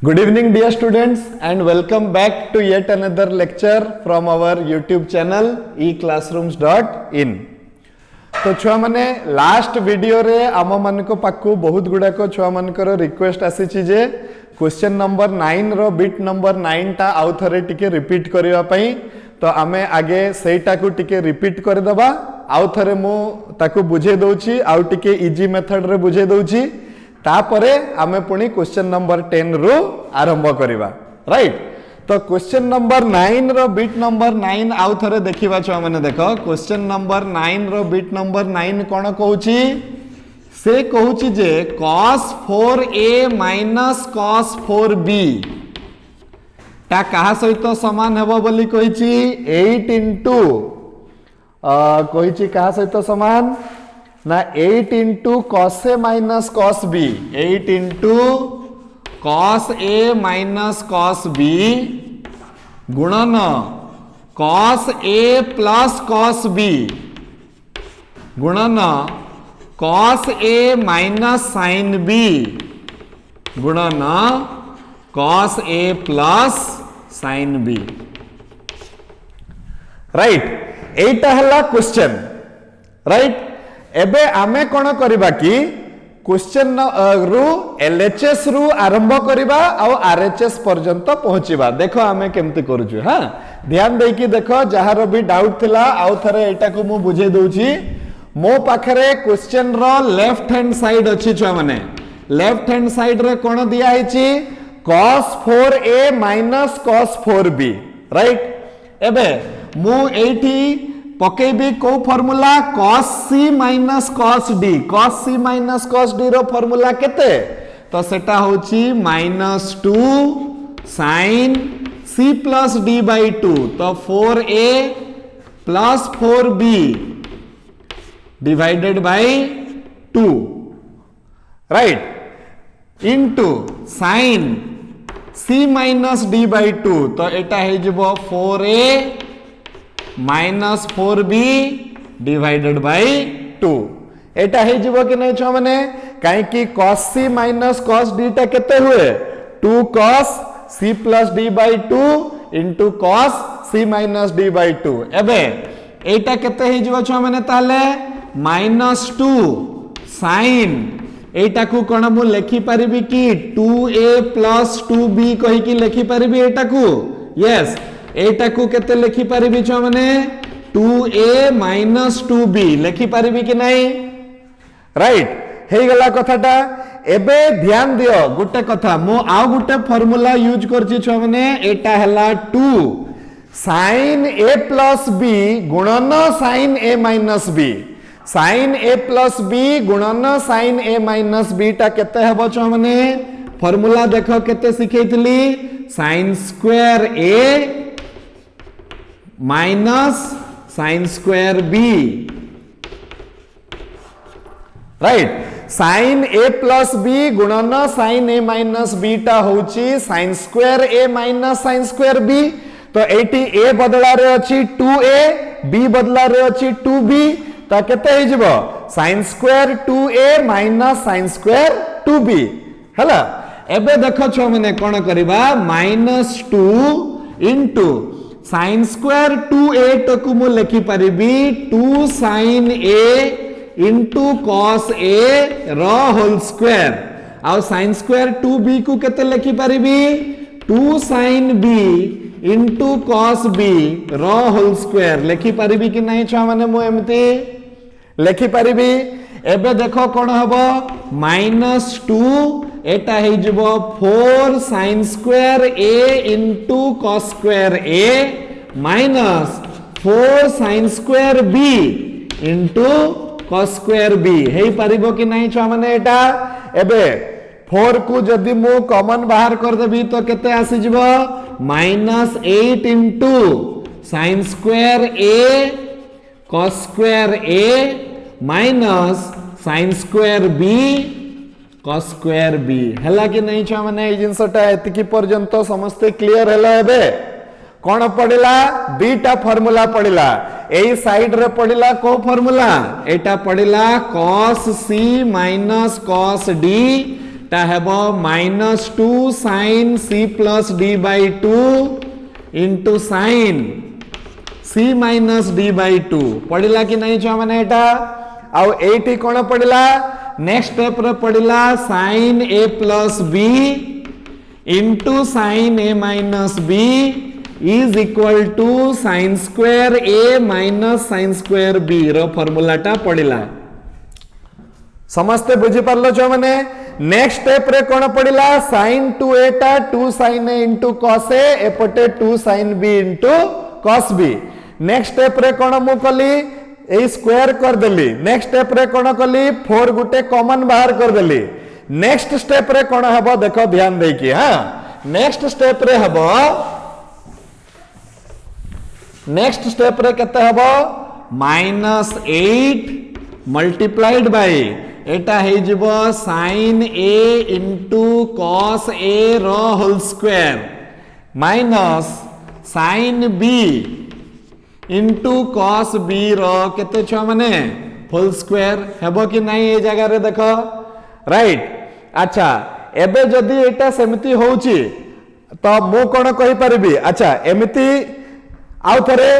Good evening dear students and welcome back to yet another lecture from our YouTube channel eclassrooms.in। तो छुआ माने last video रे आम मान को पाखु बहुत गुड़ाक छुआ मानकर रिक्वेस्ट आसी जे क्वेश्चन नंबर 9 रो बिट नंबर 9 टा आउ थरे टिके रिपीट करबा पई। तो आमे आगे सेटा को टिके रिपीट कर दबा। आउ थरे मु ताकू बुझे दउची आउ टिके इजी मेथड रे बुझे दउची। तापरे आमे पुणी क्वेश्चन नंबर 10 रु आरंभ करिबा। राइट। तो क्वेश्चन नंबर 9 रो बिट नंबर 9 आउ थरे देखिबा छ माने देखो क्वेश्चन नंबर 9 रो बिट नंबर 9 कोन कहूची से कहूची जे cos 4a minus cos 4b ता कहा सहित समान हेबो बोली कहिची 8 इनटू कहिची कहा सहित समान ना 8 into cos a minus cos b 8 into cos a minus cos b गुणन cos a plus cos b गुणन cos a minus sin b गुणन cos a plus sin b। Right. एटा हला क्वेश्चन। राइट। एबे आमे कोन करिबा कि क्वेश्चन रु LHS रु आरंभ करिबा और आरएचएस पर्यंत पहुंचीबा। देखो आमे केमती करूछु। हां ध्यान देई कि देखो जहार भी डाउट थिला आउ थरे एटा को मु बुझे दउची। मो पाखरे क्वेश्चन रो लेफ्ट हैंड साइड अछि छ माने लेफ्ट हैंड साइड रे कोन दिया हिची cos 4a minus cos 4b। Right. एबे मु एठी पकेबी को formula cos c minus cos d। cos c minus cos d रो फॉर्मूला केते तो सेटा होची -2 sin c plus d by 2 तो 4a plus 4b divided by 2। Right. Into sin c minus d by 2 तो एटा हे जबो 4a minus 4b divided by 2। एटा हे जीवो कि नै छ माने काहे कि cos c minus cos d टा केते हुए 2 cos c plus d by 2 into cos c minus d by 2। एबे एटा केते हे जीवो छ माने ताले -2 sin एटा को कोन मु लिखि परिबी कि 2a प्लस 2b कहि कि लिखि परिबी एटा को। यस एटा को केते लिखि परिबी छ माने 2a माइनस 2b लिखि परिबी कि नहीं। राइट। हे गला कथाटा। एबे ध्यान दियो गुटे कथा मो आ गुटे फार्मूला यूज करछि छ माने एटा हला 2 sin a प्लस b गुणन sin a minus b sin a plus b गुणन sin a माइनस b टा केते हेबो छ माने फार्मूला देखो केते सिखैतली sin square a minus sin square b। Right. sin a plus b गुणन sin a माइनस b टा होची sin square a minus sin square b। तो एटी a बदला रे अछि 2a b बदला रे अछि 2b ता केते हे जबो sin square 2a minus sin square 2b हला। एबे देखो छ माने कोन करबा -2 इनटू sin स्क्वायर 2a टकु मु लिखि परिबी 2 sin a into cos a रो होल स्क्वायर आ sin स्क्वायर 2b को केते लिखि परिबी 2 sin b into cos b रो होल स्क्वायर लिखि परिबी कि नहीं छ माने मु एमती लिखि परिबी। एबे देखो कोन हबो -2 एटा हे जबो 4 sin square a into cos square a minus 4 sin square b into cos square b हे परिबो कि नहीं छ माने एटा। एबे 4 को जदी मु कॉमन बाहर कर देबी तो केते आसी जबो -8 into sin square a cos square a minus sin square b cos square b हला कि नहीं छ माने ए जिंसटा एतिकी पर्यंत समस्त क्लियर हला। एबे कोन पडिला बीटा फार्मूला पडिला एई साइड रे पडिला को फार्मूला एटा पडिला cos c minus cos d एटा हेबो -2 sin c plus d by 2 into sin c minus d by 2 पढ़िला कि नहीं छुआ माने एटा आउ एटी कोन पढ़िला नेक्स्ट स्टेप रे पढ़िला sin a plus b into sin a minus b is equal to sin square a minus sin square b रो formula टा पढ़िला समस्ते बुझी पारलो छो माने नेक्स्ट स्टेप रे कोन पढ़िला sin 2a टा 2 sin a into cos a एपटे 2 sin b into cos b next step रे कोन मु कली ए स्क्वायर कर देली नेक्स्ट स्टेप रे कोन कली 4 गुटे कॉमन बाहर कर देली नेक्स्ट स्टेप रे कोन हबो देखो ध्यान दे कि हां नेक्स्ट स्टेप रे हबो नेक्स्ट स्टेप रे केते हबो -8 मल्टीप्लाइड बाय एटा हे जिवो sin a into cos a रो whole square minus sin b into cos b रो केते छ माने होल स्क्वायर हेबो कि नहीं ए जगह रे देखो राइट अच्छा एबे जदी एटा सेमती होउची तो मु कोन कहि परबी अच्छा एमिति आउ थरे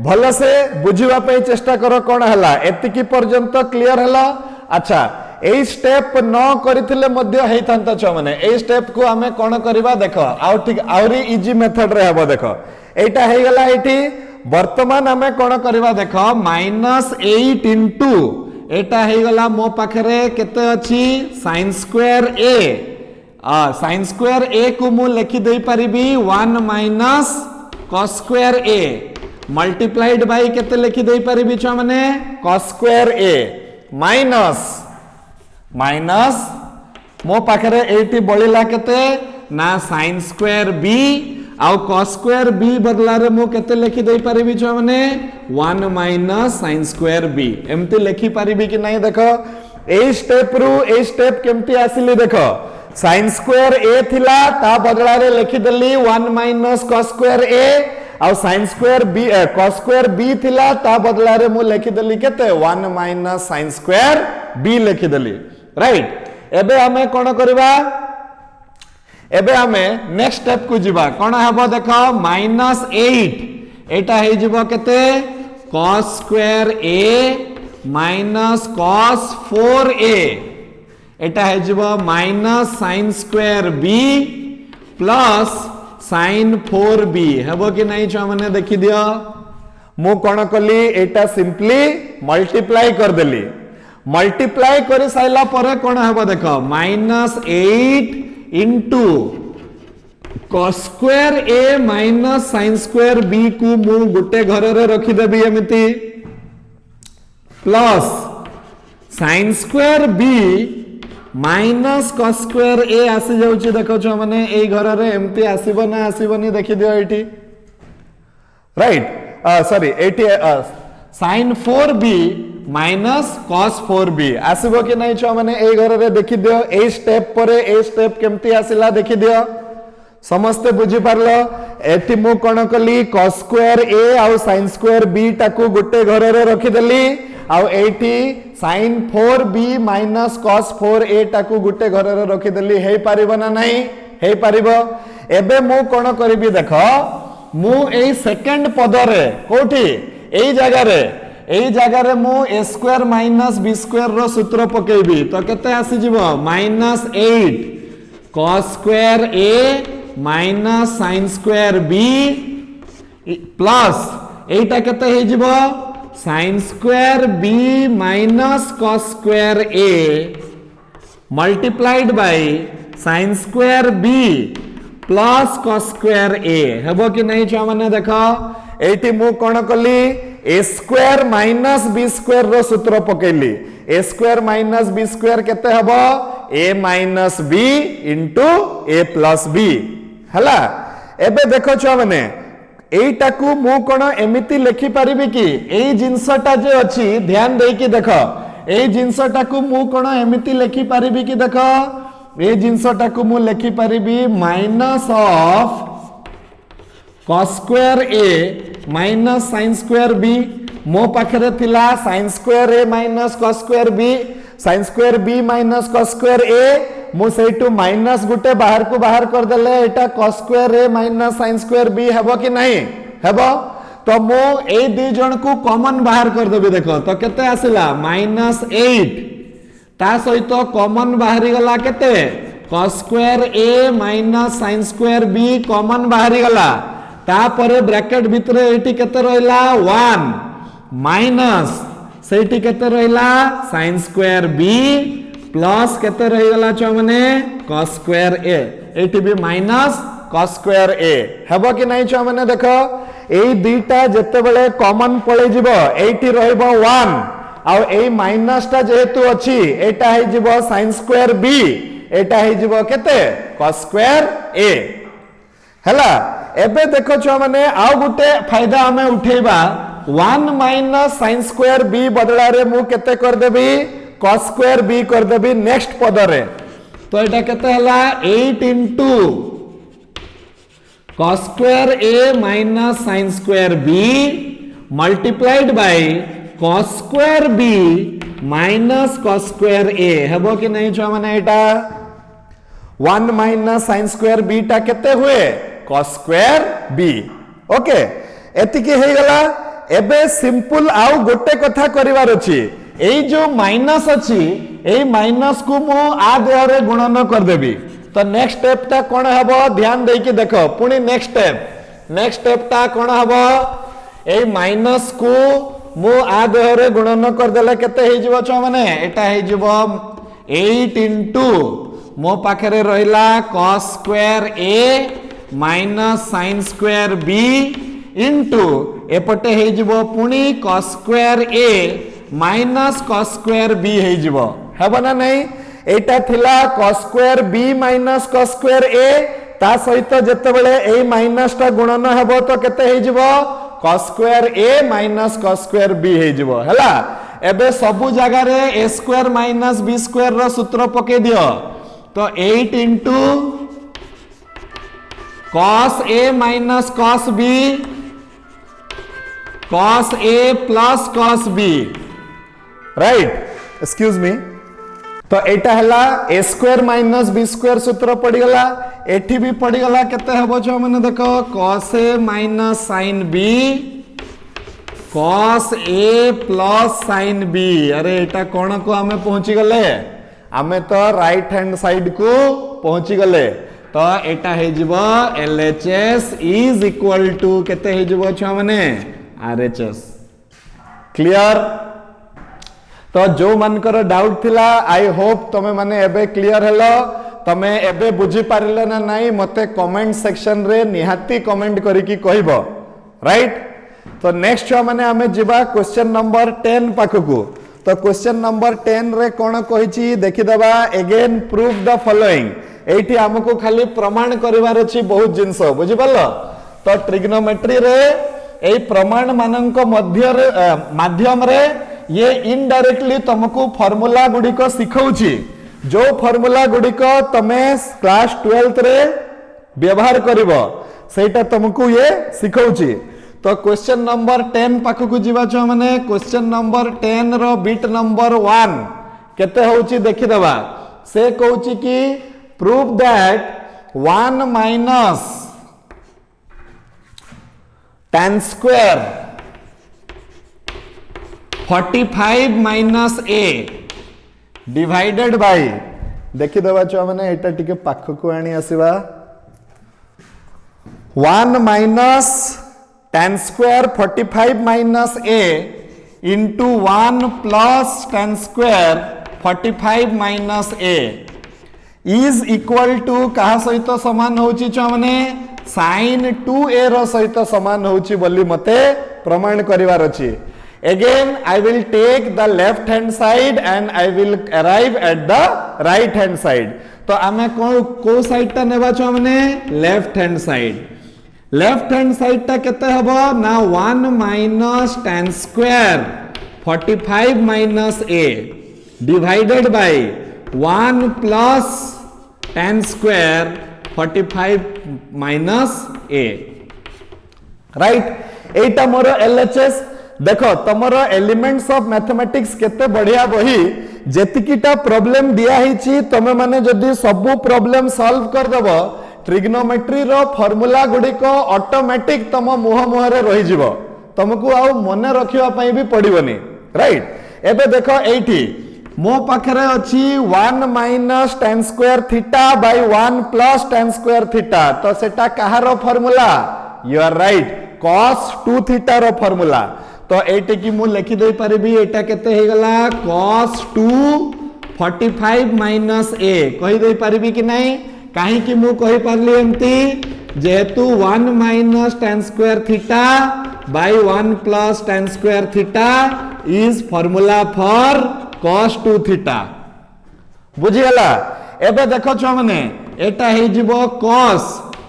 भलो से बुझिबा पे चेष्टा करो कोन हला एतिकी पर्यंत क्लियर हला अच्छा ए स्टेप न करिथिले मध्य हेइथांता छ माने ए स्टेप को हमें कोन करबा देखो आउ ठीक आउरी इजी मेथड रे हबो देखो एटा हे गला एठी वर्तमान हमें कोन करबा देखो -8 into एटा हे गला मो पाखरे केते अछि sin square a sin square a को मु लिखि देई परिबी 1 minus cos square a multiplied by केते लिखि देई परिबी छ माने cos square a माइनस मो पाखरे एटी बळिला केते ना sin square b आउ cos square b बदला रे मु केते लिखि देई परिबी छ माने 1 minus sin square b एमती लिखि परिबी कि नहीं देखो ए स्टेप रु ए स्टेप केमती आसिली देखो sin square a थिला ता बदला रे लिखि देली 1 minus cos square a आउ sin square b cos square b थिला ता बदला रे मु लिखि देली केते 1 minus sin square b लिखि देली राइट एबे हमें कोन करबा एबे हमें नेक्स्ट स्टेप को जिबा कोन हबो देखो -8 एटा हे जिवो केते cos square a minus cos 4a एटा हे जिवो minus sin square b plus sin 4b हेबो कि नहीं छ माने देखि दियो मु कोन कली एटा सिंपली मल्टीप्लाई कर देली मल्टीप्लाई करि साइला परे कोन हेबो देखो -8 into cos square a minus sin square b को मु गुटे घर रे रखि देबी एमिति plus sin square b minus cos square a आसी जाउची देखो छ माने एई घर रे एम्ति आसीबो ना आसीबोनी देखि दियो एठी राइट सॉरी एठी sin 4b minus cos 4b आसीबो कि नहीं छ माने एई घर रे देखि दियो एई स्टेप परे एई स्टेप केमती आसिला देखि दियो समस्त बुझी पारलो एठी मु कोन कली cos square a आउ sin square b टाकू गुटे घर रे रखि देली आउ एठी sin 4b minus cos 4a टाकू गुटे घर रे रखि देली हे पारिबो ना नहीं हे पारिबो एबे मु कोन करबी देखो मु एई सेकंड पद रे कोठी एई जगह रे मु a square minus b square रो सूत्र पकेबी तो केते आसी जिवो -8 cos square a minus sin square b plus iota केते हे जिवो sin square b minus cos square a multiplied by sin square b plus cos square a हेबो कि नहीं छ माने देखो एठी मु कोन कली a square minus b square रो सूत्र पकेली a square minus b square केते हबो a minus b into a plus b हला एबे देखो छ माने एटा को मु कोन एमिति लिखि परिबी कि एई जिंसटा जे अछि ध्यान देई कि देखो एई जिंसटा को मु कोन एमिति लिखि परिबी कि देखो एई जिंसटा को मु लिखि परिबी minus of cos square a minus sin square b मो पाखरे थिला sin square a minus cos square b sin square b minus cos square a मु सेटू माइनस गुटे बाहर को बाहर कर देले एटा cos square a minus sin square b हेबो कि नहीं हेबो तो मु ए दी जन को कॉमन बाहर कर देबी देखो तो केते आसिला -8 ता सहित कॉमन बाहरी गला केते cos square a minus sin square b common बाहरी गला तापर ब्रैकेट भितर एटी केते रहला 1 माइनस सेठी केते रहला sin स्क्वायर b प्लस केते रही गला छ माने cos स्क्वायर a एटी भी माइनस cos स्क्वायर a हेबो कि नहीं छ माने देखो एई दुईटा जते बेले कॉमन पळे जिवो एटी रहइबो 1 आ एई माइनस टा जेहेतु अछि एटा हे जिवो sin स्क्वायर b एटा हे जिवो केते cos स्क्वायर a हला एबे देखो छ माने आ गुटे फायदा हमें उठेबा 1 माइनस sin स्क्वायर b बदला रे मु केते कर देबी cos स्क्वायर b कर देबी नेक्स्ट पद रे तो एटा केते हला 8 into cos square a minus sin square b multiplied by cos square b minus cos square a हेबो कि नहीं छ माने एटा 1 माइनस sin स्क्वायर b टा केते हुए cos स्क्वायर b ओके एतिकी हे गला एबे सिंपल आउ गोटे कथा करिवार अछि एई जो माइनस अछि एई माइनस को मु आ देह रे गुणन कर देबी तो नेक्स्ट स्टेप ता कोन हबो ध्यान देई कि देखो पुनी नेक्स्ट स्टेप ता कोन हबो एई माइनस को मु आ देह रे गुणन कर देले केते हे जिवो छ माने एटा हे जिवो 8 into मो पाखरे रहिला cos square a minus sin square b into एपटे हे जिवो पुनी cos square a minus cos square b हे जिवो हेबो ना नहीं एटा थिला cos square b minus cos square a ता सहित जते बेले ए माइनस ता गुणन हेबो तो केते हे जिवो cos square a minus cos square b हे जिवो हला एबे सबु जगह रे a square minus b square रो सूत्र पके दियो तो 8 into cos a minus cos b cos a plus cos b right excuse me तो एटा हला a square minus b square सूत्र पड़ी गला एठी भी पड़ी गला केते हबो छ माने देखो cos a minus sin b cos a plus sin b अरे एटा कोन को हमें पहुंची गले हमें तो राइट हैंड साइड को पहुंची गले तो एटा हे जिवो LHS इज इक्वल टू केते हे जिवो छ माने RHS क्लियर तो जो मनकर डाउट थिला आई होप तमे माने एबे क्लियर हेलो तमे एबे बुझी पारिले ना नहीं मते कमेंट सेक्शन रे निहाती कमेंट करी की कहबो राइट तो नेक्स्ट छो माने हमें जिबा क्वेश्चन नंबर 10 पाखकू तो क्वेश्चन नंबर 10 रे कोन कहिची देखि देबा अगेन प्रूफ द फॉलोइंग एठी हमको खाली प्रमाण करिवार अछि बहुत जिंस बुझि पालो तो ट्रिग्नोमेट्री रे ए प्रमाण मानक माध्यम रे ये इनडायरेक्टली तुमको फार्मूला गुडी को सिखाउची जो फार्मूला गुडी को तमे क्लास 12th रे व्यवहार करिवो सेटा तुमको ये सिखाउची तो क्वेश्चन नंबर 10 पाखकू जीवा छ माने क्वेश्चन नंबर 10 रो बिट नंबर 1 केते होउची देखि देबा से कहउची कि prove that 1 minus tan square 45 minus a divided by देखि देबा छ माने एटा टिके पाखकू आनी आसीबा 1 minus tan square 45 minus a into 1 plus tan square 45 minus a is equal to कहा सहित समान होची छ माने sin 2a रो सहित समान होची बोली मते प्रमाण करिवार अछि again I will take the left hand side and I will arrive at the right hand side तो आमे को साइड ता नेबा छ माने लेफ्ट हैंड साइड ता केते हबो ना 1 minus tan square 45 minus a divided by 1 plus tan square 45 minus a right Etah more LHS देखो तुमर एलिमेंट्स ऑफ मैथमेटिक्स केते बढ़िया बही जेतिकीटा प्रॉब्लम दिया हिची तमे माने जदी सब प्रॉब्लम सॉल्व कर देबो ट्रिग्नोमेट्री रो फार्मूला गुडी को ऑटोमेटिक तम मुह मुह रे रहि जिवो तुमको आ मने रखिवा पई भी पड़िबनी राइट एबे देखो एठी मो पाखरे अछि 1 minus tan square theta by 1 plus tan square theta तो सेटा कहारो formula you are right cos 2 theta रो फार्मूला तो एटे की मु लिखि दे परिबी एटा केते हे गला cos 2 45 माइनस a कहि दे परिबी कि नहीं काहे कि मु कहि परली एमती जेहेतु 1 minus tan square theta by 1 plus tan square theta is formula for cos 2 theta बुझियला एबे देखो छ माने एटा हे जिवो cos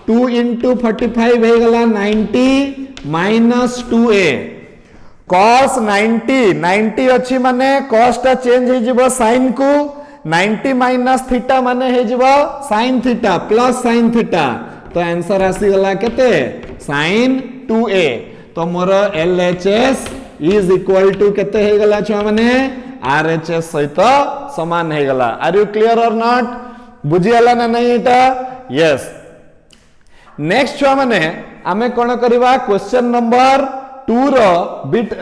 2 into 45 हे गला 90 minus 2a cos 90 अछि माने cos टा चेंज हे जिवो sin को 90 माइनस थीटा माने हे जिवो sin theta plus sin theta तो आंसर आसी गला केते sin 2a तो मोर LHS इज इक्वल टू केते हे गला छ माने RHS सहित समान हे गला आर यू क्लियर और नॉट बुझियला ना नहीं एटा यस नेक्स्ट छुआ माने आमे कोन करबा क्वेश्चन नंबर 2 रो बिट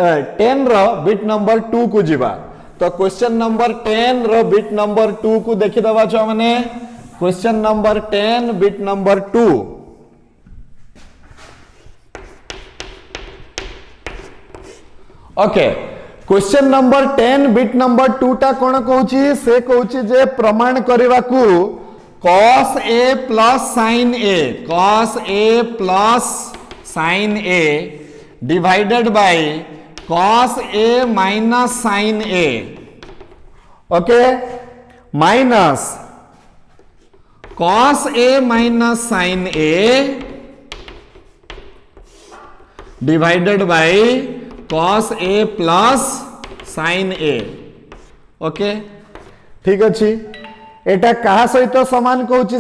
10 रो बिट नंबर 2 को जिबा तो क्वेश्चन नंबर 10 रो बिट नंबर 2 को देखि दबा छुआ माने question number 10 bit number 2 okay question number 10 bit number 2 टा कोन कहूची से कहूची जे प्रमाण करबा को cos a plus sin a cos a plus sin a divided by cos a minus sin a okay minus cos a minus sin a divided by cos a plus sin a okay ठीक अछि एटा कहा सहित समान कहूची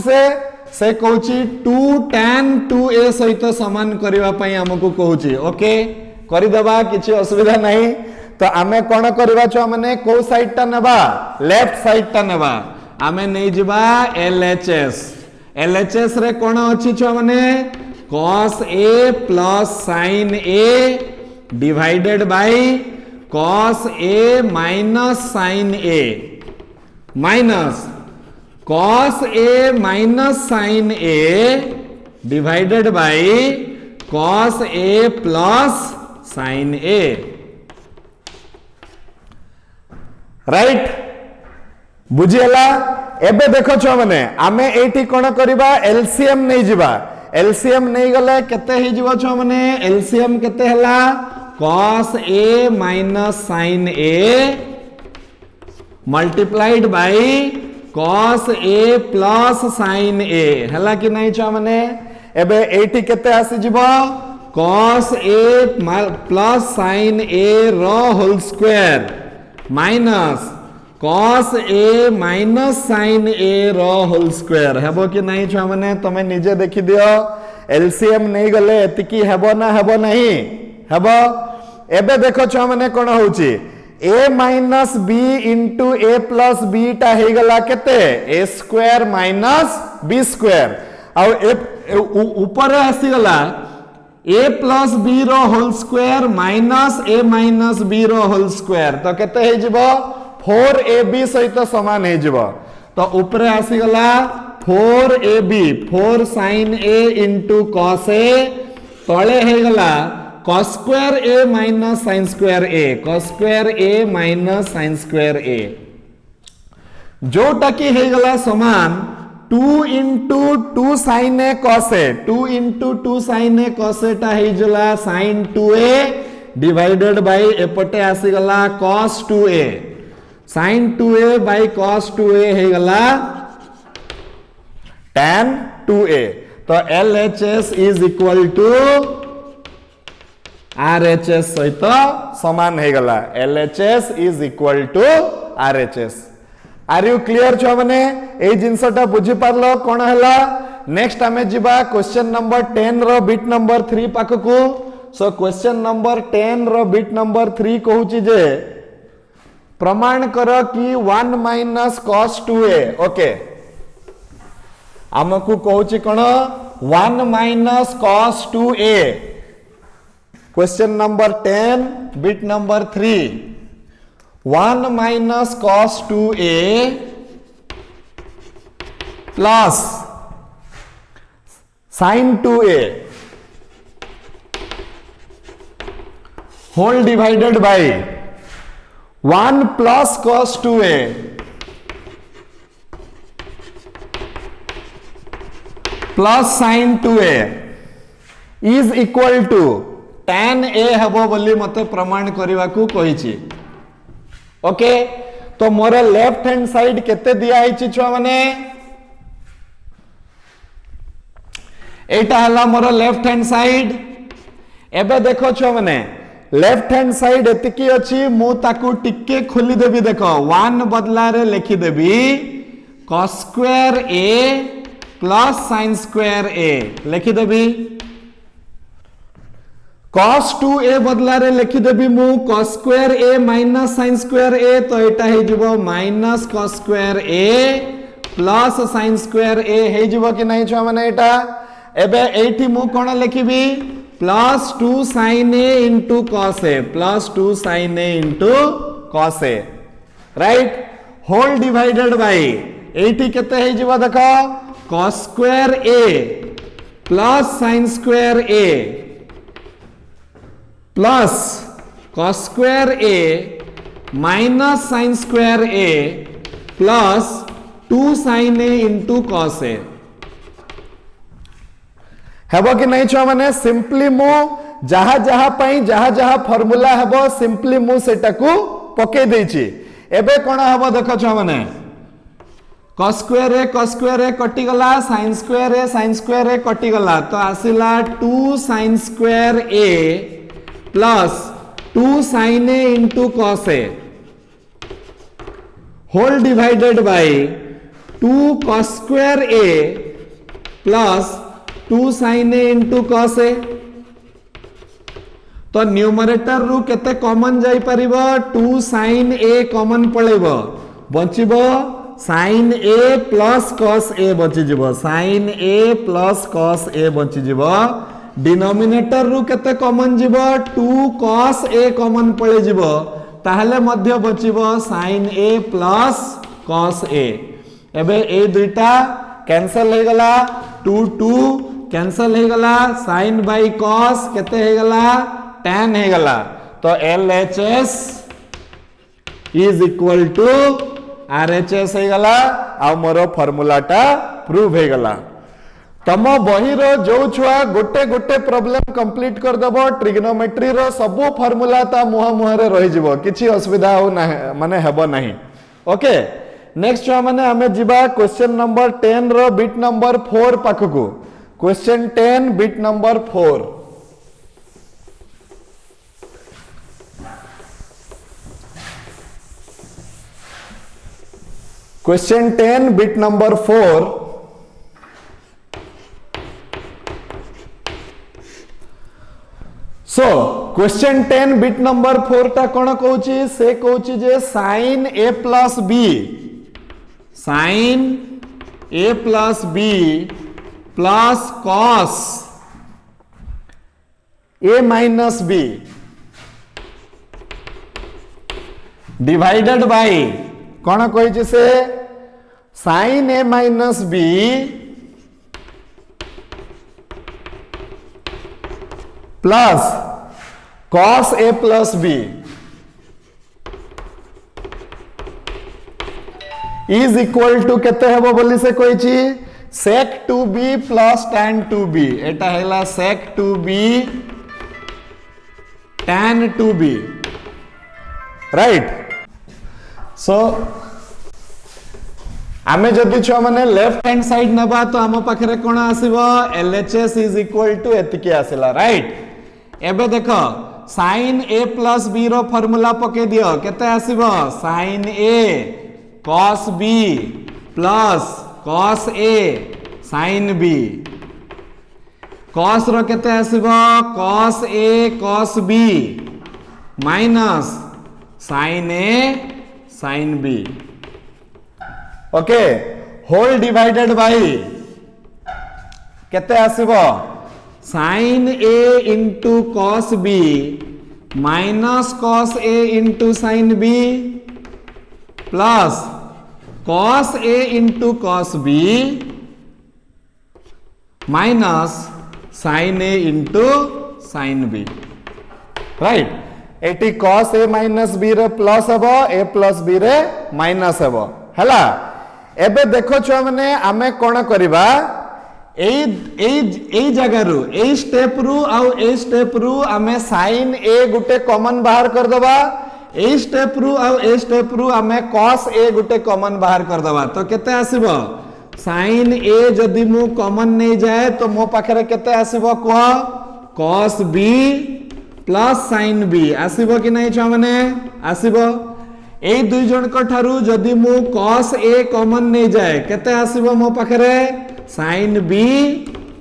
से कहूची 2 tan 2a सहित समान करबा पई हमकु कहूची ओके करि देबा किछि असुविधा नहीं तो आमे कोन करबा छ माने को साइड ता नेबा लेफ्ट साइड ता नेबा आमे नै जिबा LHS रे कोन अछि छ माने cos a plus sin a divided by cos a minus sin a minus cos a minus sin a divided by cos a plus sin a right बुझियला एबे देखो छ माने आमे एठी कोन करबा एलसीएम नै जिबा एलसीएम नै गले केते हे जिवो छ माने एलसीएम केते हला cos a minus sin a multiplied by cos a plus sin a हला कि नहीं छ माने एबे एठी केते आसी जिवो cos a plus sin a रो होल स्क्वायर माइनस cos a minus sin a रो होल स्क्वायर हेबो कि नहीं छ माने तमे निजे देखि दियो एलसीएम नहीं गले एतिकी हेबो ना हेबो नहीं हेबो एबे देखो छ माने कोन होउची a minus b into a plus b टा हे गला केते a square minus b square आ ऊपर आसी गला a plus b रो whole square minus a minus b रो होल स्क्वायर तो केते हे जिवो 4ab सहित समान हे जिवो तो ऊपर आसी गला 4ab 4 sin a into cos a तळे हे गला cos square a minus sin square a cos square a minus sin square a जोटा की हे गला समान 2 into 2 sin a cos a 2 into 2 sin a cos a टा हे जला sin 2a divided by एपटे आसी गला cos 2a sin 2a by cos 2a हे गला tan 2a तो LHS is equal to RHS सहित समान हे गला LHS is equal to RHS are you clear छ माने ए जिंसटा बुझी पारलो कोन हला नेक्स्ट हमें जिबा क्वेश्चन नंबर 10 रो बिट नंबर 3 पाख को सो क्वेश्चन नंबर 10 रो बिट नंबर 3 कहूची जे प्रमाण कर कि 1 माइनस cos 2a ओके आमको कहूची कौन 1 minus cos 2a question number 10 bit number 3 1 minus cos 2a plus sin 2a whole divided by 1 plus cos 2a plus sin 2a is equal to tan a हबो बोली मते प्रमाण करबा को कहिछि okay तो मोर लेफ्ट हैंड साइड केते दिया आइछि छुआ माने एटा हला मोर लेफ्ट हैंड साइड एबे देखो छुआ माने लेफ्ट हैंड साइड एतिकी अछि मु ताकू टिके खोली देबी देखो 1 बदला रे लिखि देबी cos square a plus sin square a लिखि देबी cos 2a बदला रे लिखि देबी मु cos square a minus sin square a तो एटा हे जबो minus cos square a plus sin square a हे जबो कि नै छुआ माने एटा एबे एठी मु कोन लिखिबी plus 2 sin a into cos a plus 2 sin a into cos a right whole divided by एठी केते हे जबो देखो cos square a plus sin square a plus cos square a minus sin square a plus 2 sin a into cos a हेबो कि नहीं छुआ माने सिंपली मु जहा जहा पई जहा जहा फार्मूला हेबो सिंपली मु सेटा को पके देछि एबे कोन हेबो देखो छुआ माने cos स्क्वायर a कटि गला sin स्क्वायर a कटि गला तो आसिला 2 sin square a plus 2 sin a into cos a whole divided by 2 cos square a plus 2 sin a into cos a तो न्यूमरेटर रु केते कॉमन जाई परिबो 2 sin a कॉमन पळेबो बचिबो sin a plus cos a बचि जिवो sin a plus cos a बचि जिवो डिनोमिनेटर रु केते कॉमन जिवो 2 cos a कॉमन पळे जिवो ताहले मध्य बचिबो sin a plus cos a एबे ए दुइटा कैंसिल हे गला 2 2 कैंसिल हे गला sin बाय cos केते हे गला tan हे गला तो LHS is equal to RHS हे गला आ मोर फार्मूला टा प्रूव हे गला तम बही रो जो छुआ गोटे गोटे प्रॉब्लम कंप्लीट कर दबो ट्रिग्नोमेट्री रो सब फार्मूला ता मुहा मुहा रे रहि जिवो किछि असुविधा हो ना माने हेबो नाही ओके नेक्स्ट छुआ माने हमें जिबा क्वेश्चन नंबर 10 रो बिट नंबर 4 पाखकु question 10 bit number 4 question 10 bit number 4 so question 10 bit number 4 टा कोन कहूची से कहूची जे sin a plus b sin a plus b plus cos a minus b divided by कौन कही से sin a minus b plus cos a plus b is equal to केते हेबो बोली से कही sec 2b plus tan 2b एटा हैला sec 2b tan 2b right so आमे जदि छुआ माने लेफ्ट हैंड साइड नबा तो आम पाखरे कोन आसीबो LHS इज इक्वल टू एतिकी आसिला राइट एबे देखो sin a plus b रो फार्मूला पके दियो केते आसीबो sin a cos b plus cos a sin b cos रो केते आसीबो cos a cos b minus sin a sin b okay whole divided by केते आसीबो sin a into cos b minus cos a into sin b plus cos a into cos b minus sin a into sin b right एटी cos a minus b रे plus हेबो a plus b रे minus हेबो हला एबे देखो छुआ माने आमे कोन करबा एई जगह रु एई स्टेप रु आउ एई स्टेप रु आमे sin a गुटे कॉमन बाहर कर दबा एई स्टेप रु आउ एई स्टेप रु आमे cos a गुटे कॉमन बाहर कर दबा तो केते आसीबो sin a जदि मु कॉमन नै जाए तो मो पाखरे केते आसीबो को cos b plus sin b आसीबो कि नै छुआ माने आसीबो ए दुई जन को ठारू जदि मु cos a कॉमन नै जाए केते आसीबो मो पाखरे sin b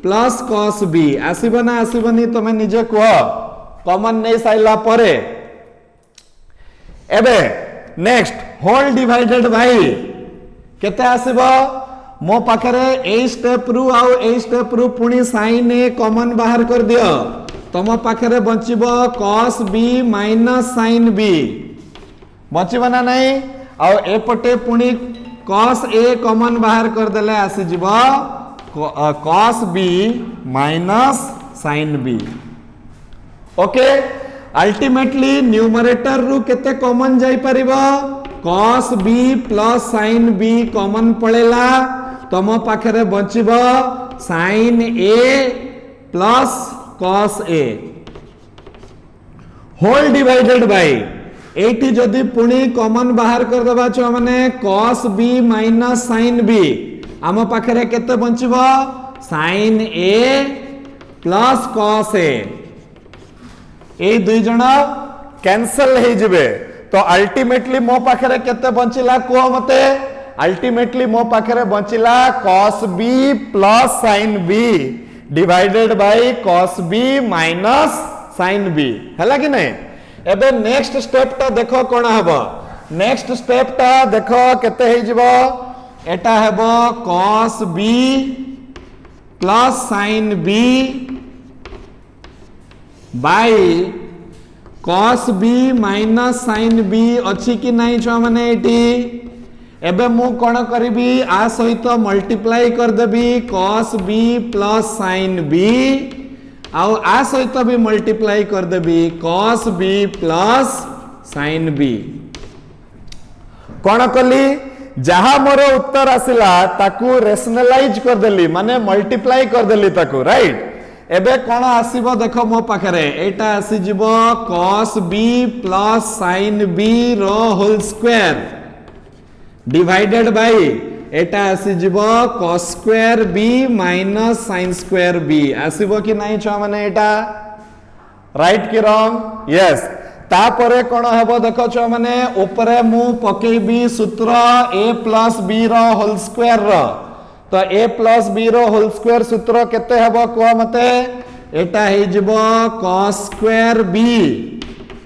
plus cos b आसीबो ना आसीबो नि तमे निजे को कॉमन नै साइला परे एबे नेक्स्ट होल डिवाइडेड बाय केते आसीबो मो पाखरे ए स्टेप रु आउ ए स्टेप रु पुनी sin a कॉमन बाहर कर दियो तम पाखरे बंचिबो cos b minus sin b बचिबा ना नहीं आउ एपटे पुनी cos a कॉमन बाहर कर देले आसी जिवो cos b minus sin b okay ultimately numerator रु केते कॉमन जाई परिबो cos b plus sin b common पळेला तम पाखरे बचिबो sin a plus cos a whole divided by एटी जदि पुणी कॉमन बाहर कर दबा छ माने cos b minus sin b आम पाखरे केते बंचिबो sin a plus cos a ए दुई जण कैंसिल हे जिवे तो अल्टीमेटली मो पाखरे केते बंचिला को मते अल्टीमेटली मो पाखरे बंचिला cos b plus sin b divided bye cos b minus sin b हला कि नै एबे नेक्स्ट स्टेप ता देखो कोन हबो नेक्स्ट स्टेप ता देखो केते हे जिवो एटा हेबो cos b plus sin b by cos b minus sin b अछि कि नै छ माने एटी एबे मु कोन करबी आ सहित मल्टीप्लाई कर देबी cos b plus sin b आउ आ सहित भी मल्टीप्लाई कर देबी cos b plus sin b कोन कली जहा मोर उत्तर आसिला ताकू रेशनलाइज कर देली माने मल्टीप्लाई कर देली ताकू राइट एबे कोन आसीबो देखो मो पाखरे एटा आसी जिवो cos b plus sin b रो होल स्क्वायर डिवाइडेड बाय एटा आसी जिवो cos square b minus sin square b आसीबो कि नै छ माने एटा राइट कि रॉन्ग यस तापरे कोन हेबो देखो छ माने ऊपरे मु पकेबी सूत्र a प्लस b रो होल स्क्वायर रो तो a प्लस b रो होल स्क्वायर सूत्र केते हेबो को मते एटा हे जिवो cos square b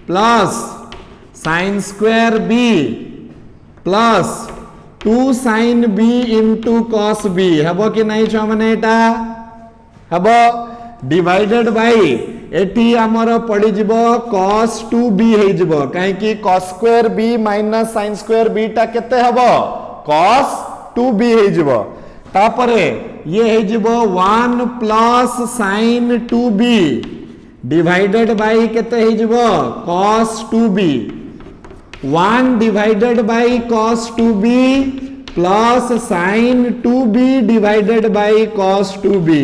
plus sin square b plus 2 sin b into cos b हेबो कि नै छ माने एटा हेबो डिवाइडेड बाय एटी हमर पड़ी जिवो cos 2b हे जिवो काहे कि cos square b minus sin square b ता केते हेबो cos 2b हे जिवो तापरे ये हे जिवो 1 plus sin 2b divided by केते हे जिवो cos 2b 1 divided by cos 2b plus sin 2b divided by cos 2b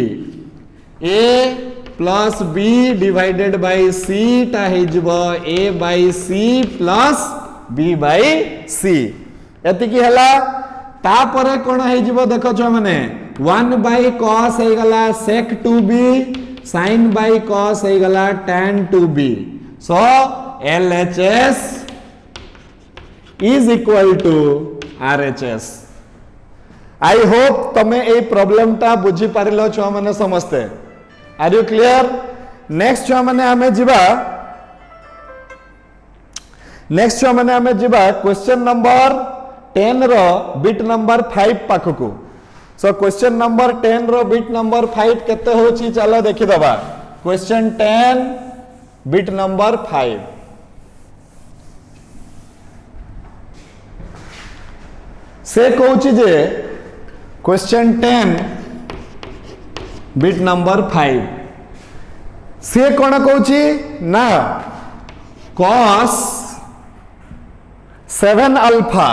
a plus b divided by c ता हे जिवो a by c plus b by c एति की हला तापरे कोन हे जिवो देखो छ माने 1 by cos हे गला sec 2b sin by cos हे गला tan 2b so LHS is equal to RHS I hope तमे ए प्रॉब्लम ता बुझी पारिलो छ माने समझते आर यू क्लियर? नेक्स्ट छुआ माने आमे जिबा क्वेश्चन नंबर 10 रो बिट नंबर 5 पाखकू। सो क्वेश्चन नंबर 10 रो बिट नंबर 5 केते होची चलो देखि दबा। क्वेश्चन 10 बिट नंबर 5 से कहूची जे क्वेश्चन 10 बिट नंबर 5 से कौन कहूची ना cos 7 alpha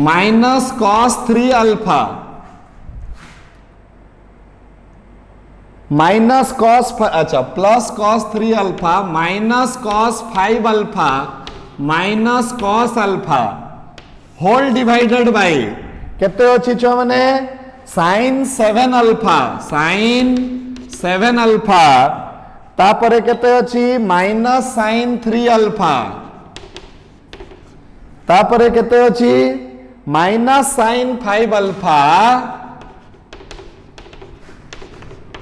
minus cos 3 alpha minus cos अच्छा plus cos 3 alpha minus cos 5 alpha minus cos alpha whole divided by केते अछि छ माने sin 7 अल्फा तापरे केते अछि माइनस sin 3 अल्फा तापरे केते अछि minus sin 5 alpha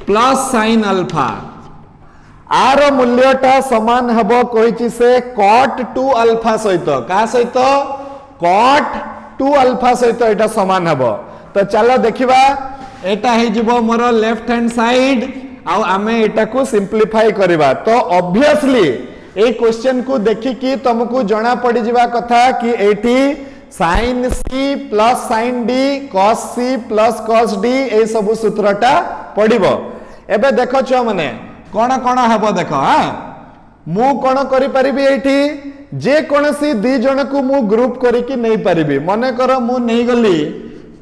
plus sin alpha आर मूल्यटा समान हबो कहिछि से cot 2 अल्फा सहित का सहित cot 2 अल्फा सहित एटा समान हबो। तो चलो देखिबा एटा हे जिवो मोर लेफ्ट हैंड साइड आ आमे एटा को सिंपलीफाई करबा। तो ऑब्वियसली ए क्वेश्चन को देखि कि तुमको जाना पड़ी जिबा कथा कि एठी sin c plus sin d cos c plus cos d ए सब सूत्रटा पड़िबो। एबे देखो छ माने कोन कोन हबो देखो हां मु कोन करि परिबी एठी जे कोनसी दी जन को मु ग्रुप करी कि नहीं परिबी। मने करो मु नहीं गली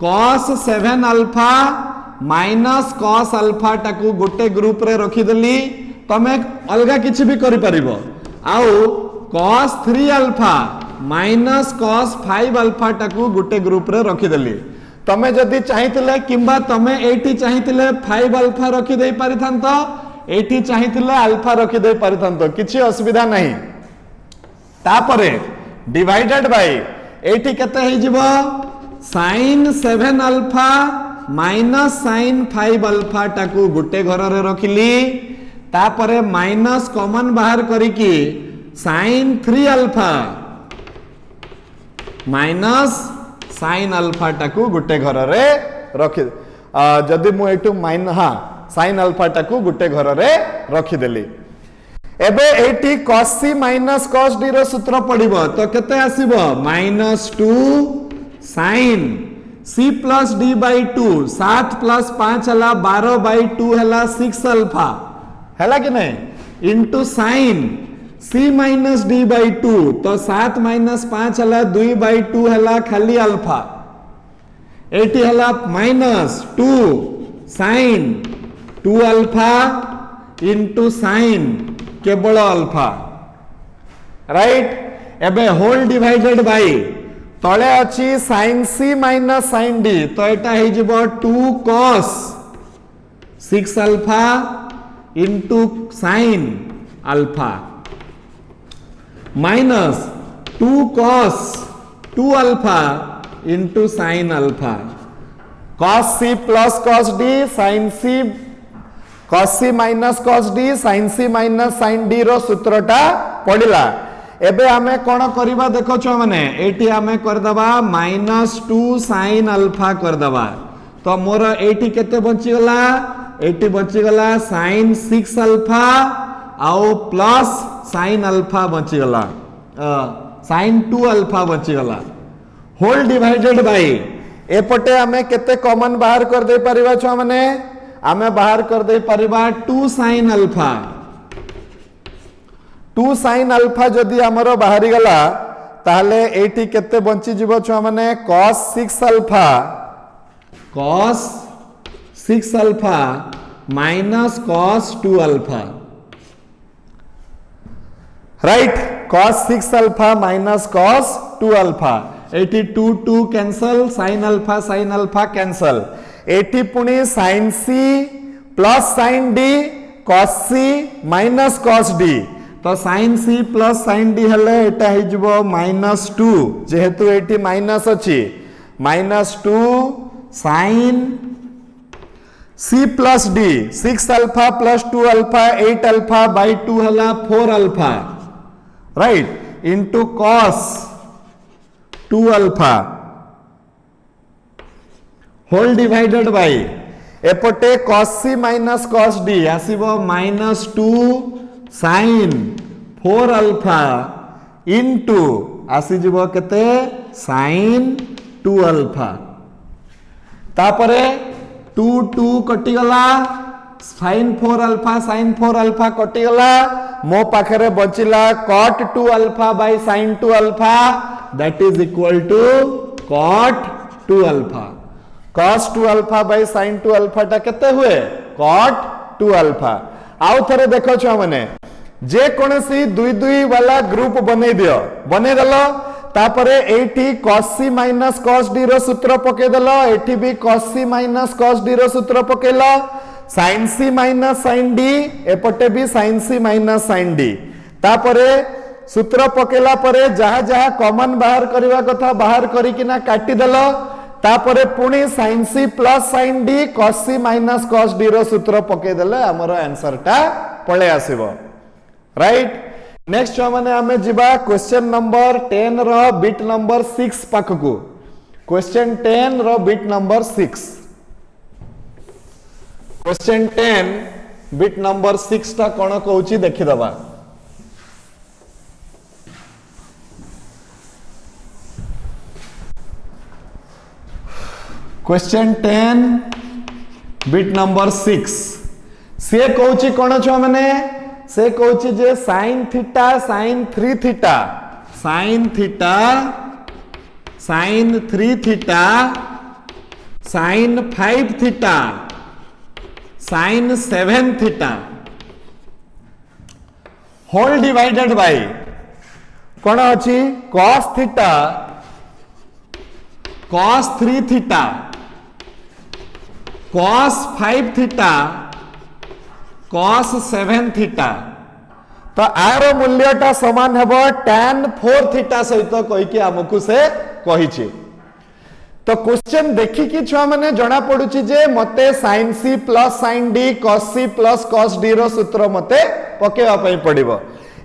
cos 7 alpha minus cos alpha टाकू गोटे ग्रुप रे रखी देली तमे अलगा किछि भी करि परिबो आउ cos 3 alpha minus cos 5 alpha टाकू गोटे ग्रुप रे रखी देली। तमे जदी चाहितिले किंबा तमे एठी चाहितिले 5 अल्फा रखी देई परिथांतो एठी चाहितिले अल्फा रखी देई परिथांतो किछि असुविधा नहीं। तापरे डिवाइडेड बाय एठी केते हे जिवो sin 7 alpha minus sin 5 alpha टाकू गुटे घर रे रखिली तापरे माइनस कॉमन बाहर करिकी sin 3 alpha minus sin alpha टाकू गुटे घर रे रखि जदी मु एटू माइन हां sin अल्फा टाकू गुटे घर रे रखि देली। एबे एटी cos c minus cos d रो सूत्र पड़िबो तो केते आसीबो -2 sin c plus d by 2 7 plus 5 हला 12 बाय 2 हला 6 अल्फा हला कि नहीं into sin c minus d by 2 तो 7 माइनस 5 हला 2 बाय 2 हला खाली अल्फा एटी हला -2 sin 2 अल्फा इनटू sin केवल अल्फा राइट। एबे होल डिवाइडेड बाय तळे अछि sin c minus sin d तो एटा हे जिवो 2 cos 6 alpha into sin alpha minus 2 cos 2 alpha into sin alpha cos c plus cos d sin c cos c minus cos d sin c minus sin d रो सूत्रटा पड़िला। एबे हमें कोन करबा देखो छ माने एटी हमें कर दबा -2 sin अल्फा कर दबा तो मोर एटी केते बंची गला एटी बंची गला sin 6 अल्फा आउ प्लस sin अल्फा बंची गला sin 2 अल्फा बंची गला होल डिवाइडेड बाय एपटे हमें केते कॉमन बाहर कर दे परिबा छ माने हमें बाहर कर दे परिबा 2 sin अल्फा 2 sin अल्फा जदी हमरो बाहरी गला ताहले एटी केते बंची जीवो छ माने cos 6 alpha minus cos 2 alpha right cos 6 alpha minus cos 2 alpha eighty 2 cancel sin alpha cancel eighty पुनी sin c plus sin d cos c minus cos d तो sin c plus sin d हेले एटा हे जिवो -2 जेहेतु eighty minus अछि -2 sin C plus D 6 alpha plus 2 alpha 8 alpha by 2 हला 4 alpha right into cos 2 alpha whole divided by एपटे cos c minus cos d आसीबो minus 2 sin 4 alpha into आसी जीवो केते sin 2 अल्फा तापरे 2 2 कटि गला sin 4 अल्फा कटि गला मो पाखरे बचिला cot 2 alpha by sin 2 alpha that is equal to cot 2 alpha cos 2 alpha by sin 2 alpha टा केते हुए cot 2 अल्फा आउ थरे देखो छ माने जे कोनसी दुई दुई वाला ग्रुप बनै दियो बनै दलो तापरे एठी cos c minus cos d रो सूत्र पके दलो एठी भी cos c minus cos d रो सूत्र पकेला sin c minus sin d एपटे भी sin c minus sin d तापरे सूत्र पकेला परे जहा जहा कॉमन बाहर करबा कथा बाहर करी किना काटी दलो तापरे पुणी sin c plus sin d cos c minus cos d रो सूत्र पके देले हमरो आंसर टा पळे आसीबो राइट नेक्स्ट माने आमे जिबा क्वेश्चन नंबर 10 रो बिट नंबर 6 पाखकु क्वेश्चन 10 रो bit number 6 question 10 bit number 6 टा कोन कहूची देखि दबा क्वेश्चन 10 बिट नंबर 6 से कहूची कोन छ माने से कहूची जे sin theta sin 3 theta sin theta sin 3 theta sin 5 theta sin 7 theta whole divided by कोन अछि cos theta cos 3 theta cos 5 theta cos 7 theta तो आर मूल्यटा समान हेबो tan 4 थीटा सहित कहि कि हमकु से कहिछि तो क्वेश्चन देखि कि छुआ माने जणा पडुछि जे मते sin c plus sin d cos c plus cos d रो सूत्र मते पकेवा पई पडिबो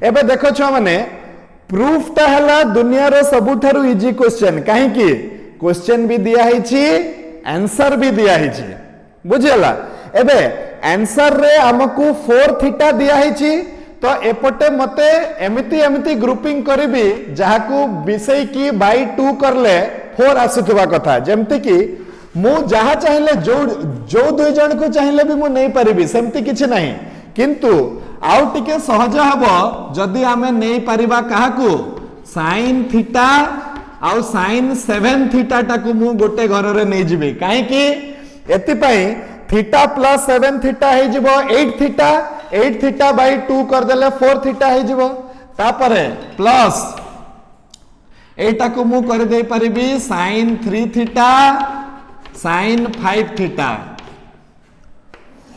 एबे देखो छुआ माने प्रूफ ता हला दुनिया रो सबुठारु इजी क्वेश्चन काहे कि क्वेश्चन भी दिया हिछि आंसर भी दिया हिछि बुझियला एबे आंसर रे हमकु 4 थीटा दिया हिछि तो एपटे मते एमिति एमिति ग्रुपिंग करबी जाहाकू विषय की बाय 2 करले 4 आसुथबा कथा जेमति कि मु जहा चाहिले जो दुई जन को चाहिले भी मु नै परिबी सेमति किछि नाही किंतु आउ टिके सहज हबो जदी हमें नै परिबा काहाकू sin थीटा आउ sin 7 थीटा टाकू मु गोटे घर रे नै जिबी काहे कि एति पई थीटा प्लस 7 थीटा हे जिवो 8 थीटा बाय 2 कर देले 4 थीटा हे जिवो तापरे प्लस एटा को मु कर दे परिबी sin 3 theta sin 5 theta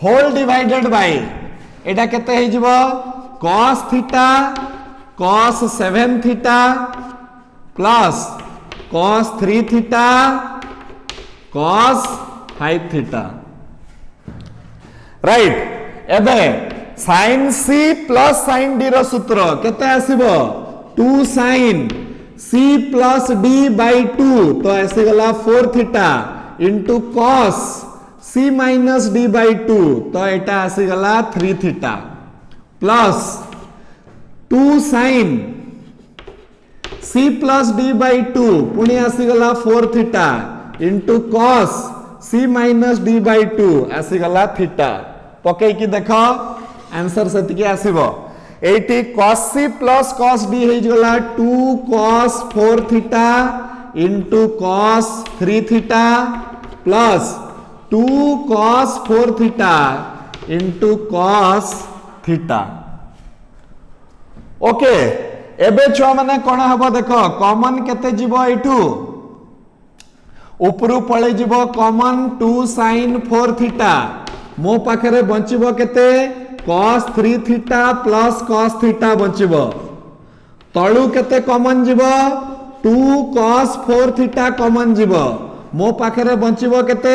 whole divided by एटा केते हे जिवो cos theta cos 7 theta plus cos 3 theta cos 5 theta right एबे sin c plus sin d रो सूत्र केते आसीबो 2 sin c plus d by 2 तो ऐसे गला 4 theta into cos c minus d by 2 तो एटा आसी गला 3 theta plus 2 sin c plus d by 2 पुणी आसी गला 4 theta into cos c minus d by 2 आसी गला थीटा पके कि देखो आंसर सेति के आसीबो एटी cos c plus cos d हे गला 2 cos 4 theta into cos 3 theta plus 2 cos 4 theta into cos theta okay एबे छुआ माने कोन हबो देखो कॉमन केते जीवो एठू उपरु पळे जीवो कॉमन 2 sin 4 थीटा मो पाखरे बंचिबो केते cos 3 theta plus cos theta बंचिबो तळु केते कॉमन जीवो 2 cos 4 थीटा कॉमन जीवो मो पाखरे बंचिबो केते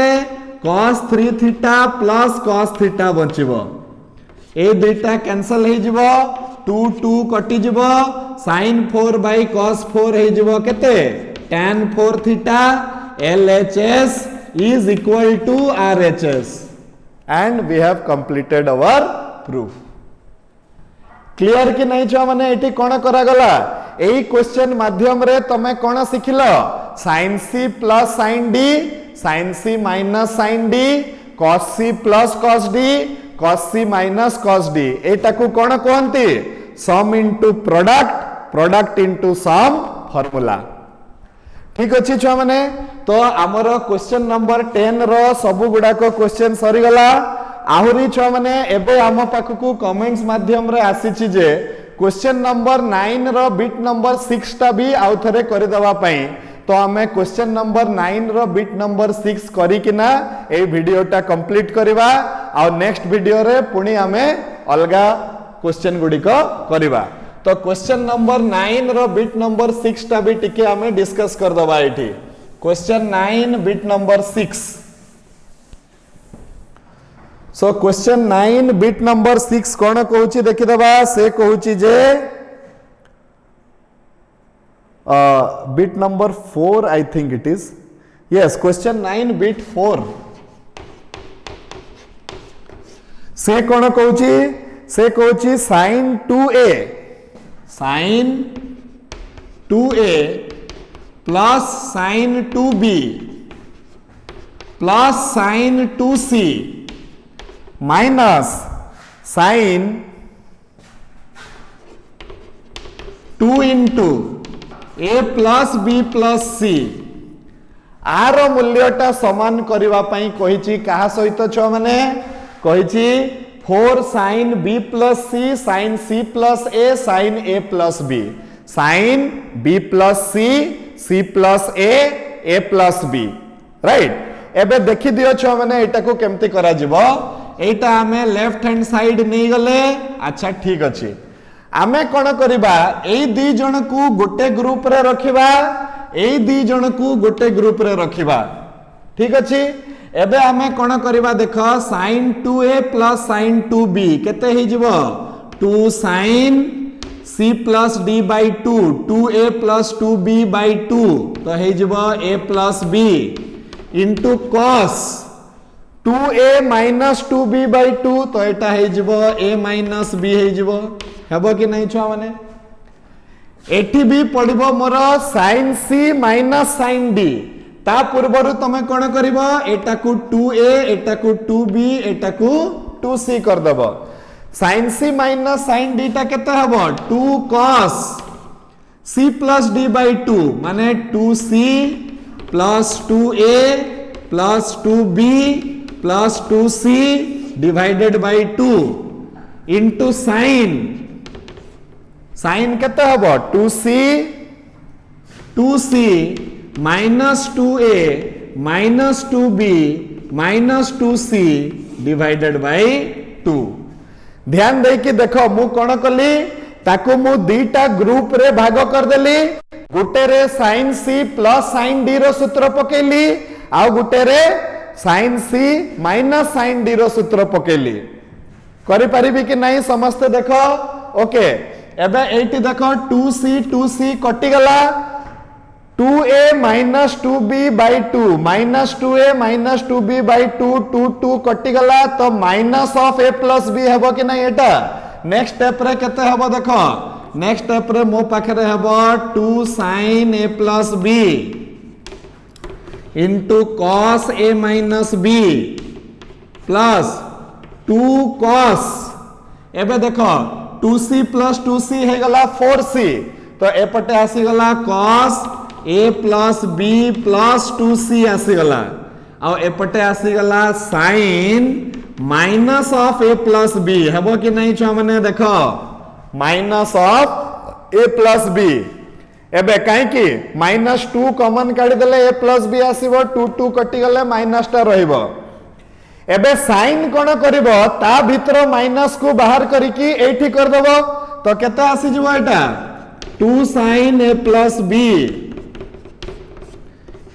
cos 3 theta plus cos theta बचिबो ए दुईटा कैंसल हो जिवो 2 2 कटि जिवो sin 4 बाय cos 4 हो जिवो केते tan 4 theta LHS is equal to RHS and we have completed our proof. Clear कि नहीं छुआ माने एटी कोन करा गला एई क्वेश्चन माध्यम रे तमे कोन सिखिलो sin c plus sin d sin c minus sin d cos c plus cos d cos c minus cos d एटा को कोन कहंती sum into product into sum formula. ठीक अछि छुआ माने तो हमर क्वेश्चन नंबर 10 रो सब गुडा को क्वेश्चन सरी गला आहुरी छुआ माने एबे हम पाखकू कमेंट्स माध्यम रे आसीछि जे क्वेश्चन नंबर 9 रो बिट नंबर 6 टा भी आउ थरे करि दवा पई तो हमें क्वेश्चन नंबर 9 रो बिट नंबर 6 करी किना ए वीडियो टा कंप्लीट करबा आ नेक्स्ट वीडियो रे पुनी हमें अलगा क्वेश्चन गुडी को करबा तो क्वेश्चन नंबर 9 रो बिट नंबर 6 टा भी टिके हमें डिस्कस कर दबा एठी question 9 bit number 6 so question 9 bit number 6 कोन कहूची देखि दबा से कहूची जे bit number 4 I think it is yes question 9 bit 4 से कौन कहूची sin 2a plus sin 2b plus sin 2c minus sin 2 into a plus b plus c आर मूल्यटा समान करबा पई कहिची कहा सहित छ माने कहिची 4 sin b plus c sin c plus a sin a plus b sin b plus c plus a plus b right एबे देखि दियो छ माने एटा को केमती करा जिवो एटा हमें लेफ्ट हैंड साइड नहीं गले अच्छा ठीक अछि आमे कोन करिबा एई दी जण को गोटे ग्रुप रे रखिबा एई दी जण को गोटे ग्रुप रे रखिबा ठीक अछि एबे आमे कोन करिबा देखो sin 2a plus sin 2b केते हे जिवो 2 sin c plus d by 2 2a plus 2b by 2 तो हे जिवो a plus b into cos 2a minus 2b by 2 तो एटा हे जिवो a minus b हे जिवो हेबो कि नहीं छुआ माने एठी भी पड़िबो मोर sin c minus sin d ता पूर्वरु तमे कोन करिवो एटा को 2a एटा को 2b एटा को 2c कर दबो sin c minus sin d ता केते हबो 2 cos c plus d by 2 माने 2c plus 2a plus 2b plus 2c divided by 2 into sin केते हबो 2c minus 2a minus 2b minus 2c divided by 2 ध्यान दे कि देखो मु कोन कली ताको मु दीटा ग्रुप रे भाग कर देली गुटे रे sin c plus sin d रो सूत्र पकेली आ गुटे रे sin c minus sin d रो सूत्र पकेली करि परिबी कि नहीं समस्त देखो ओके एबे एटी देखो 2c कटि गला 2a minus 2b by 2 minus 2a minus 2b by 2 2 कटि गला तो minus of a plus b हेबो कि नहीं एटा नेक्स्ट स्टेप रे केते हेबो देखो नेक्स्ट स्टेप रे मो पाखरे हेबो 2 sin a plus b into cos a minus b plus 2 cos एबे देखो 2c plus 2c हे गला 4c तो एपटे आसी गला cos a plus b plus 2c आसी गला और एपटे आसी गला sin minus of a plus b हेबो कि नहीं छ माने देखो minus of a plus b एबे काहे कि -2 कॉमन काढी देले a plus b आसीबो 2 2 कटि गले माइनस टा रहइबो एबे साइन कोन करिवो ता भीतर माइनस को बाहर करिकी एठी कर देबो तो केते आसी जिवो एटा 2 sin a plus b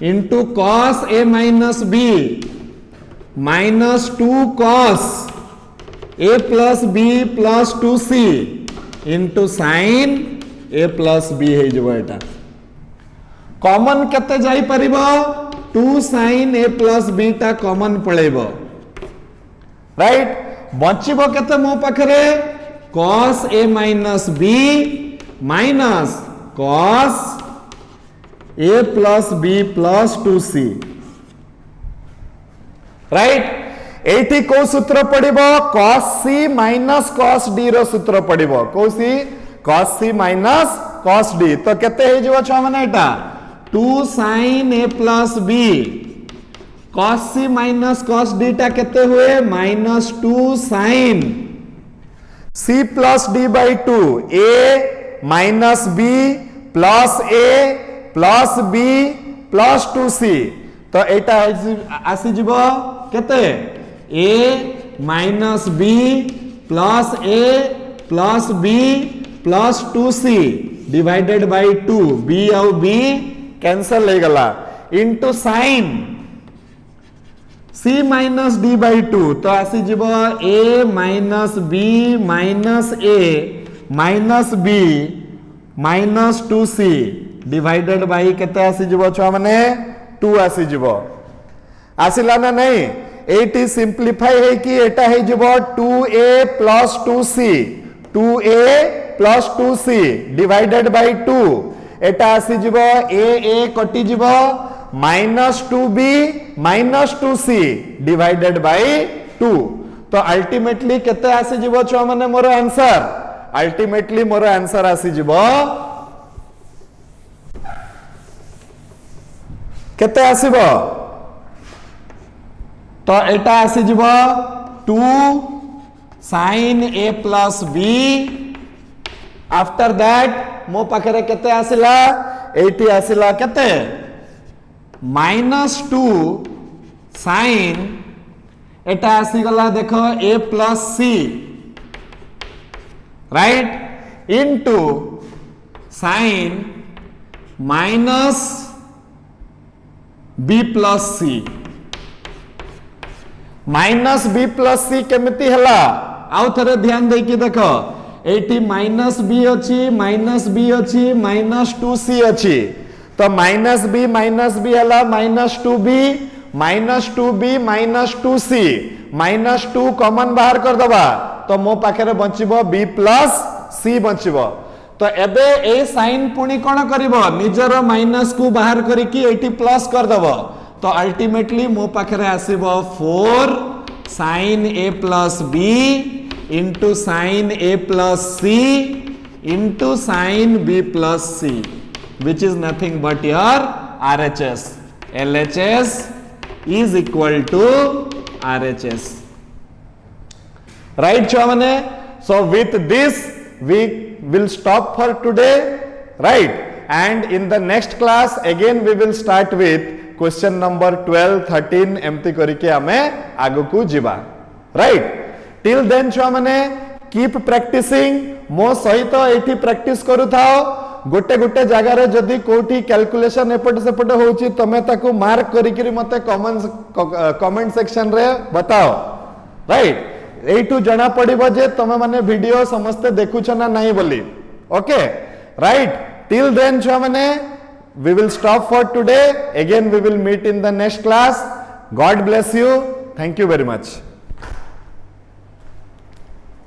into cos a minus b minus 2 cos a plus b plus 2c into sine a plus b है जो एटा कॉमन केते जाई परिबो 2 sin a प्लस b टा कॉमन पळेबो राइट बचिबो केते मो पाखरे cos a minus b minus cos a plus b plus 2c right एठी को सूत्र पड़िबो cos c minus cos d रो सूत्र पड़िबो को सी cos c minus cos d तो केते हे जो छ माने एटा 2 sin a plus b cos c minus cos d टा केते हुए minus 2 sin c plus d by 2 a minus b plus a plus b plus 2c तो एटा आसी जीवो केते a minus b plus a plus b plus 2c divided by 2 b और b cancel हो गला into sine c minus d by 2 तो आसी जीवो a minus b minus a minus b minus 2c divided by केते आसी जीवो छ माने 2 आसी जीवो आसिला ना नहीं 80 सिंप्लीफाई है कि एटा है जीवो 2a plus 2c 2a plus 2c divided by 2 एटा आसी जीवो a कटि जीवो minus 2b minus 2c divided by 2 तो अल्टीमेटली केते आसी जीवो छ माने मोर आंसर अल्टीमेटली मोर आंसर आसी जीवो केते आसीबो तो एटा आसी जीवो 2 sin a plus b after that मो पाखरे केते आसिला 80 आसिला केते माइनस 2 sin एटा आसी गला देखो a plus c right into sin minus b plus c minus b plus c केमिति हला आउ थरे ध्यान दे कि देखो एटी माइनस b अछि माइनस b अछि माइनस 2c अछि तो माइनस b हला minus 2b minus 2b minus 2c minus 2 common बाहर कर दबा तो मो पाखरे बचिबो b प्लस c बचिबो तो एबे ए साइन पुणी कोन करिवो निजर माइनस को बाहर करिकि एटी प्लस कर दबो तो अल्टीमेटली मो पाखरे आसीबो 4 sin a plus b into sin a plus c into sin b plus c which is nothing but your RHS. LHS is equal to RHS. Right, Chavane? So with this we will stop for today, right? And in the next class again we will start with question number 12, 13 एमती करके आमे आगु को जीवा, right? Till then छुआमने keep practicing मो सहित एठी practice करू थाओ गोटे गोटे जगह रे जदी कोठी कैलकुलेशन एपट सेपट होची तमे ताकू मार्क करी करी मते कमेंट सेक्शन रे बताओ, राइट? एठू जना पड़िबो जे तमे माने वीडियो समस्त देखुछ ना नहीं बोली, ओके, राइट? टिल देन छुआ माने we will stop for today. Again we will meet in the next class. God bless you. Thank you very much.